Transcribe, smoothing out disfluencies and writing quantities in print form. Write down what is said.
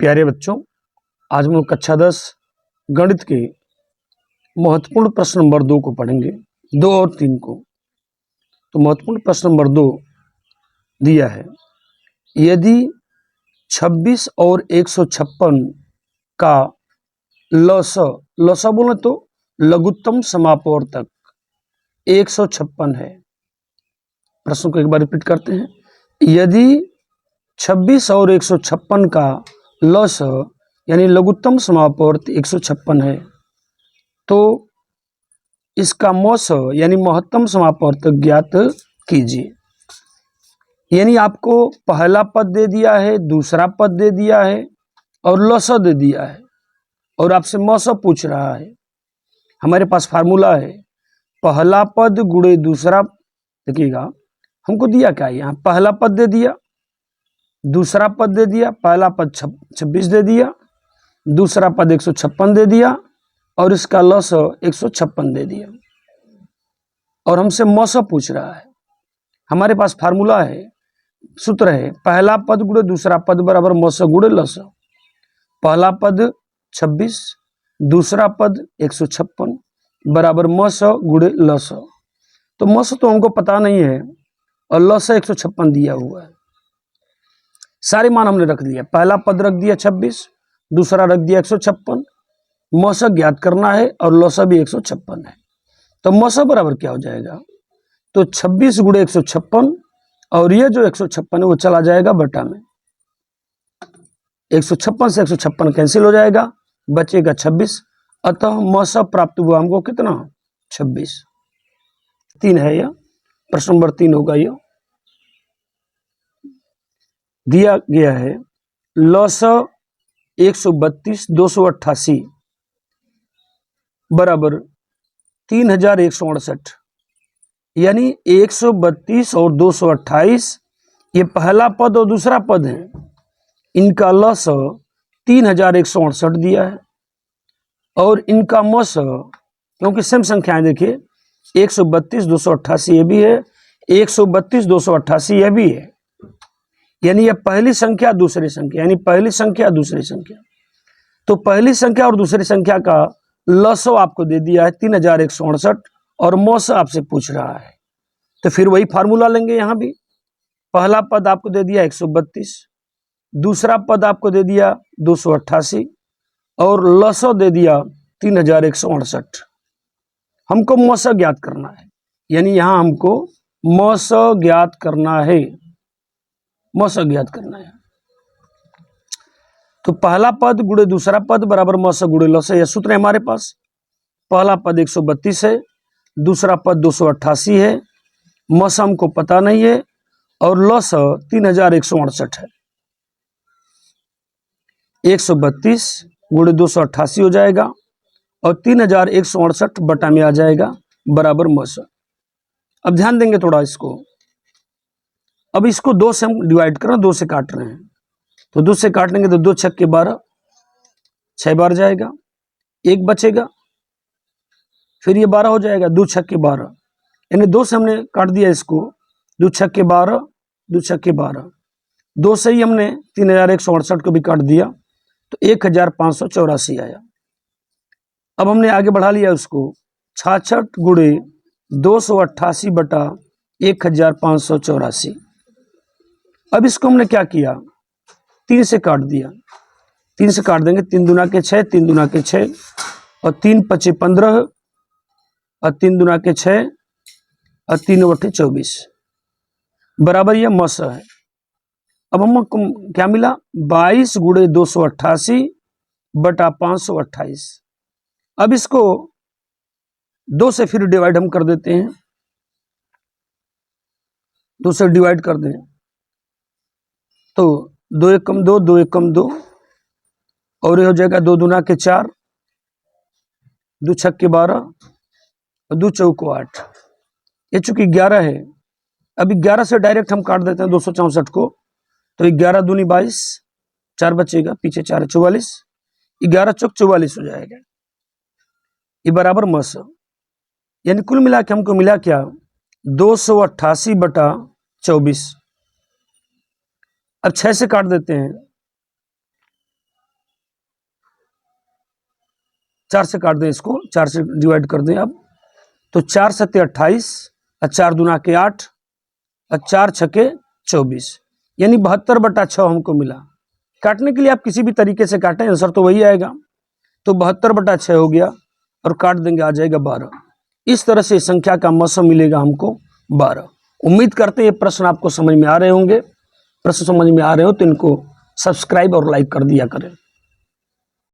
प्यारे बच्चों, आज हम लोग कक्षा 10 गणित के महत्वपूर्ण प्रश्न नंबर 2 को पढ़ेंगे, 2 और 3 को। तो महत्वपूर्ण प्रश्न नंबर 2 दिया है, यदि 26 और 156 का लसा बोले तो लघुत्तम समापवर्तक 156 है। प्रश्न को एक बार रिपीट करते हैं, यदि 26 और 156 का लस यानी लघुत्तम समापवर्तक 156 है तो इसका मस यानी महत्तम समापवर्तक ज्ञात कीजिए। यानी आपको पहला पद दे दिया है, दूसरा पद दे दिया है और लस दे दिया है और आपसे मस पूछ रहा है। हमारे पास फार्मूला है पहला पद गुणे दूसरा। देखिएगा हमको दिया क्या, यहाँ पहला पद दे दिया, दूसरा पद दे दिया, पहला पद 26 दे दिया, दूसरा पद 156 दे दिया और इसका लस 156 दे दिया और हमसे मस पूछ रहा है। हमारे पास फार्मूला है, सूत्र है पहला पद गुणे दूसरा पद बराबर मस गुणे लस। पहला पद 26, दूसरा पद 156 बराबर मस गुणे लस। तो मस तो हमको पता नहीं है और लस 156 दिया हुआ है। सारे मान हमने रख दिया, पहला पद रख दिया 26, दूसरा रख दिया 156, मस ज्ञात करना है और लस भी 156 है। तो मस बराबर क्या हो जाएगा, तो 26 गुणे 156 और ये जो 156 है वो चला जाएगा बटा में। 156 से 156 कैंसिल हो जाएगा, बचेगा 26। अतः मस प्राप्त हुआ हमको कितना, 26। 3 है यह, प्रश्न नंबर 3 होगा। यह दिया गया है लस 132 288 बराबर 3168, यानी 132 और 228 ये पहला पद और दूसरा पद है, इनका लस 3168 दिया है और इनका मस, क्योंकि सेम संख्याएं देखिए 132 288 ये भी है, 132 288 ये भी है, यानी यह पहली संख्या दूसरी संख्या, यानी पहली संख्या दूसरी संख्या। तो पहली संख्या और दूसरी संख्या का लसो आपको दे दिया है 3168 और मौस आपसे पूछ रहा है। तो फिर वही फार्मूला लेंगे। यहाँ भी पहला पद आपको दे दिया 132, दूसरा पद आपको दे दिया 288 और लसो दे दिया 3168। हमको मौस ज्ञात करना है, यानी यहाँ हमको मौस ज्ञात करना है, मौस ज्ञात करना है। तो पहला पद गुणे दूसरा पद बराबर मौस गुणे लस, यह सूत्र है हमारे पास। पहला पद 132 है, दूसरा पद 288 है, मौस हमको पता नहीं है और लस 3168 है। 132 गुणे 288 हो जाएगा और 3168 बटा में आ जाएगा बराबर मौस। अब ध्यान देंगे थोड़ा इसको, अब इसको 2 से हम डिवाइड कर रहे हैं, 2 से काट रहे हैं, तो 2 से काट लेंगे तो 2 छक्के 12, 6 बार जाएगा, 1 बचेगा, फिर ये 12 हो जाएगा, 2 छक्के 12, यानी 2 से हमने काट दिया इसको, 2 छक्के 12, 2 छक्के 12, 2 से ही हमने 3168 को भी काट दिया तो 1584 आया। अब हमने आगे बढ़ा लिया उसको 66 गुणे 288 बटा 1584। अब इसको हमने क्या किया, 3 से काट दिया, 3 से काट देंगे, 3 दूना के 6, 3 दूना के 6 और 3 पचे 15 और 3 दूना के 6 और 3 बटे 24 बराबर यह मस है। अब हमको क्या मिला, 22 गुणे 288 बटा 528। अब इसको 2 से फिर डिवाइड हम कर देते हैं, 2 से डिवाइड कर दें तो 2 एकम 2, 2 एकम 2 और ये हो जाएगा 2 दूना के 4, 2 छक्के 12 और 2 चौको 8। ये चूंकि 11 है, अभी 11 से डायरेक्ट हम काट देते हैं 264 को, तो 11 दूनी 22, 4 बचेगा, पीछे 4 है 44, 11 चौक 44 हो जाएगा, ये बराबर मस। यानी कुल मिला के हमको मिला क्या, 288 बटा 24। अब 6 से काट देते हैं 4 से काट दें इसको, 4 से डिवाइड कर दें अब, तो 4 सत्ते 28 और 4 दूना के 8 और 4 छके 24, यानी 72/6 हमको मिला। काटने के लिए आप किसी भी तरीके से काटें, आंसर तो वही आएगा। तो 72/6 हो गया और काट देंगे, आ जाएगा 12। इस तरह से संख्या का मौसम मिलेगा हमको 12। उम्मीद करते हैं ये प्रश्न आपको समझ में आ रहे होंगे। प्रश्न समझ में आ रहे हो तो इनको सब्सक्राइब और लाइक कर दिया करें।